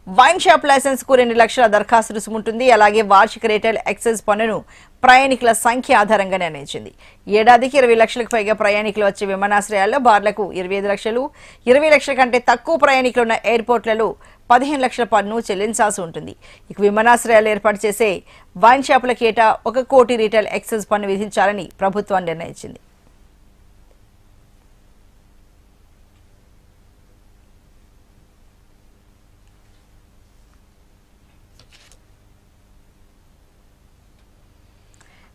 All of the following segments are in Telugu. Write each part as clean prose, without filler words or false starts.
వైన్ షాప్ లైసెన్స్ కు 2 లక్షల దరఖాస్తు రుసుము ఉంటుంది. అలాగే వార్షిక రిటైల్ ఎక్సైజ్ పన్నును ప్రయాణికుల సంఖ్య ఆధారంగా నిర్ణయించింది. ఏడాదికి 20 లక్షలకు పైగా ప్రయాణికులు వచ్చే విమానాశ్రయాల్లో బార్లకు 25 లక్షలు, 20 లక్షల కంటే తక్కువ ప్రయాణికులు ఉన్న ఎయిర్పోర్ట్లలో 15 లక్షల పన్ను చెల్లించాల్సి ఉంటుంది. ఇక విమానాశ్రయాలు ఏర్పాటు చేసే వైన్ షాపులకు ఏటా 1 కోటి రిటైల్ ఎక్సైజ్ పన్ను విధించాలని ప్రభుత్వం నిర్ణయించింది.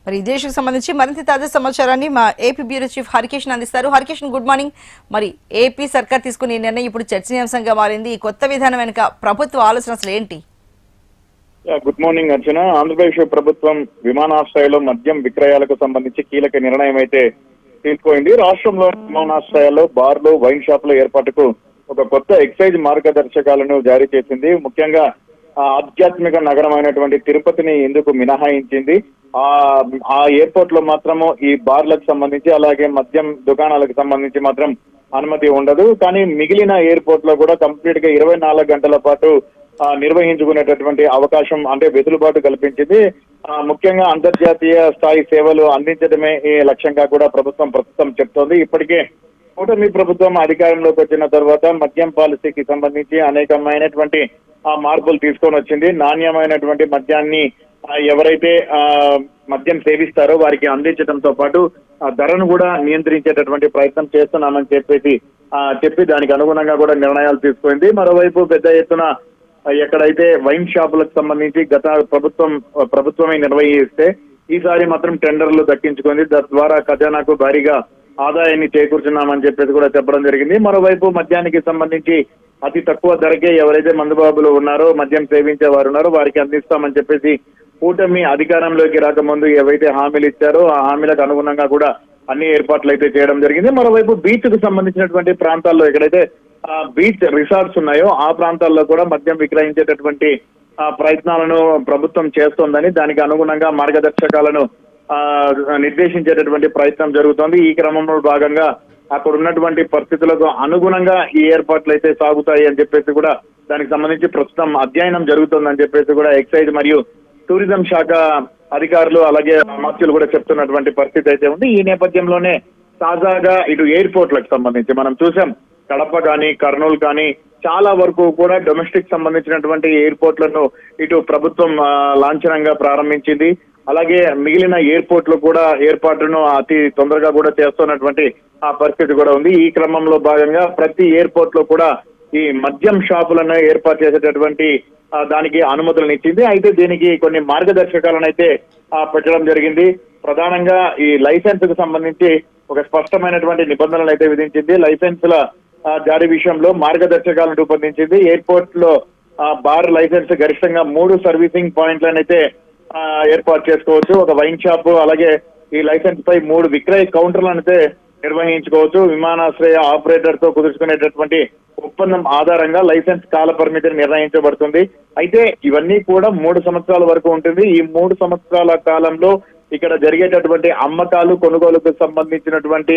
మరి ఈ దేశకు సంబంధించి మరింత తాజా సమాచారాన్ని మా ఏపీ బ్యూరో చీఫ్ హరికిషన్ అందిస్తారు. Harikishan, good morning. మరి ఏపీ సర్కార్ తీసుకునే నిర్ణయం ఇప్పుడు చర్చనీయాంశంగా మారింది. ఈ కొత్త విధానం వెనుక ప్రభుత్వ ఆలోచన అసలు ఏంటి? గుడ్ మార్నింగ్ అర్చన. ఆంధ్రప్రదేశ్ ప్రభుత్వం విమానాశ్రయాల్లో మద్యం విక్రయాలకు సంబంధించి కీలక నిర్ణయం అయితే తీసుకుంది. రాష్ట్రంలో విమానాశ్రయాల్లో బార్లు, వైన్ షాపుల ఏర్పాటుకు ఒక కొత్త ఎక్సైజ్ మార్గదర్శకాలను జారీ చేసింది. ముఖ్యంగా ఆధ్యాత్మిక నగరం అయినటువంటి తిరుపతిని ఎందుకు మినహాయించింది. ఆ ఎయిర్పోర్ట్ లో మాత్రము ఈ బార్లకు సంబంధించి అలాగే మద్యం దుకాణాలకు సంబంధించి మాత్రం అనుమతి ఉండదు. కానీ మిగిలిన ఎయిర్పోర్ట్ లో కూడా కంప్లీట్ గా 24 గంటల పాటు నిర్వహించుకునేటటువంటి అవకాశం అంటే వెసులుబాటు కల్పించింది. ముఖ్యంగా అంతర్జాతీయ స్థాయి సేవలు అందించడమే ఈ లక్ష్యంగా కూడా ప్రభుత్వం ప్రస్తుతం చెప్తోంది. ఇప్పటికే కూటమి ప్రభుత్వం అధికారంలోకి వచ్చిన తర్వాత మద్యం పాలసీకి సంబంధించి అనేకమైనటువంటి మార్పులు తీసుకొని వచ్చింది. నాణ్యమైనటువంటి మద్యాన్ని ఎవరైతే మద్యం సేవిస్తారో వారికి అందించడంతో పాటు ధరను కూడా నియంత్రించేటటువంటి ప్రయత్నం చేస్తున్నామని చెప్పి దానికి అనుగుణంగా కూడా నిర్ణయాలు తీసుకుంది. మరోవైపు పెద్ద ఎత్తున ఎక్కడైతే వైన్ షాపులకు సంబంధించి గత ప్రభుత్వమే నిర్వహిస్తే ఈసారి మాత్రం టెండర్లు దక్కించుకుంది. తద్వారా ఖజానాకు భారీగా ఆదాయాన్ని చేకూర్చున్నామని కూడా చెప్పడం జరిగింది. మరోవైపు మద్యానికి సంబంధించి అతి తక్కువ ధరకే ఎవరైతే మందుబాబులు ఉన్నారో, మద్యం సేవించే వారు ఉన్నారో వారికి అందిస్తామని చెప్పేసి కూటమి అధికారంలోకి రాకముందు ఏవైతే హామీలు ఇచ్చారో ఆ హామీలకు అనుగుణంగా కూడా అన్ని ఏర్పాట్లు అయితే చేయడం జరిగింది. మరోవైపు బీచ్ కు సంబంధించినటువంటి ప్రాంతాల్లో ఎక్కడైతే బీచ్ రిసార్ట్స్ ఉన్నాయో ఆ ప్రాంతాల్లో కూడా మద్యం విక్రయించేటటువంటి ప్రయత్నాలను ప్రభుత్వం చేస్తోందని, దానికి అనుగుణంగా మార్గదర్శకాలను నిర్దేశించేటటువంటి ప్రయత్నం జరుగుతోంది. ఈ క్రమంలో భాగంగా అక్కడ ఉన్నటువంటి పరిస్థితులకు అనుగుణంగా ఈ ఏర్పాట్లు అయితే సాగుతాయి అని చెప్పేసి కూడా దానికి సంబంధించి ప్రస్తుతం అధ్యయనం జరుగుతుందని చెప్పేసి కూడా ఎక్సైజ్ మరియు టూరిజం శాఖ అధికారులు అలాగే అమాత్యులు కూడా చెప్తున్నటువంటి పరిస్థితి అయితే ఉంది. ఈ నేపథ్యంలోనే తాజాగా ఇటు ఎయిర్పోర్ట్లకు సంబంధించి మనం చూసాం, కడప కానీ కర్నూలు కానీ చాలా వరకు కూడా డొమెస్టిక్ సంబంధించినటువంటి ఎయిర్పోర్ట్లను ఇటు ప్రభుత్వం లాంఛనంగా ప్రారంభించింది. అలాగే మిగిలిన ఎయిర్పోర్ట్లు కూడా ఏర్పాటును అతి తొందరగా కూడా చేస్తున్నటువంటి ఆ పరిస్థితి కూడా ఉంది. ఈ క్రమంలో భాగంగా ప్రతి ఎయిర్పోర్ట్ లో కూడా ఈ మద్యం షాపులను ఏర్పాటు చేసేటటువంటి దానికి అనుమతులను ఇచ్చింది. అయితే దీనికి కొన్ని మార్గదర్శకాలను అయితే పెట్టడం జరిగింది. ప్రధానంగా ఈ లైసెన్స్ కు సంబంధించి ఒక స్పష్టమైనటువంటి నిబంధనలు అయితే విధించింది. లైసెన్సుల జారీ విషయంలో మార్గదర్శకాలను రూపొందించింది. ఎయిర్పోర్ట్ లో బార్ లైసెన్స్ గరిష్టంగా 3 సర్వీసింగ్ పాయింట్లను అయితే ఏర్పాటు చేసుకోవచ్చు. ఒక వైన్ షాప్ అలాగే ఈ లైసెన్స్ పై 3 విక్రయ కౌంటర్లను అయితే నిర్వహించుకోవచ్చు. విమానాశ్రయ ఆపరేటర్ తో కుదుర్చుకునేటటువంటి ఒప్పందం ఆధారంగా లైసెన్స్ కాల పరిమితిని నిర్ణయించబడుతుంది. అయితే ఇవన్నీ కూడా 3 సంవత్సరాల వరకు ఉంటుంది. ఈ 3 సంవత్సరాల కాలంలో ఇక్కడ జరిగేటటువంటి అమ్మకాలు కొనుగోలుకు సంబంధించినటువంటి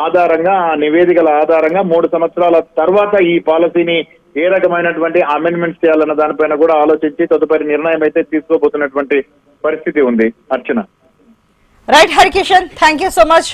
ఆధారంగా ఆ నివేదికల ఆధారంగా 3 సంవత్సరాల తర్వాత ఈ పాలసీని ఏ రకమైనటువంటి అమెండ్మెంట్స్ చేయాలన్న దానిపైన కూడా ఆలోచించి తదుపరి నిర్ణయం అయితే తీసుకోబోతున్నటువంటి పరిస్థితి ఉంది. Archana. Right Harikishan, thank you so much.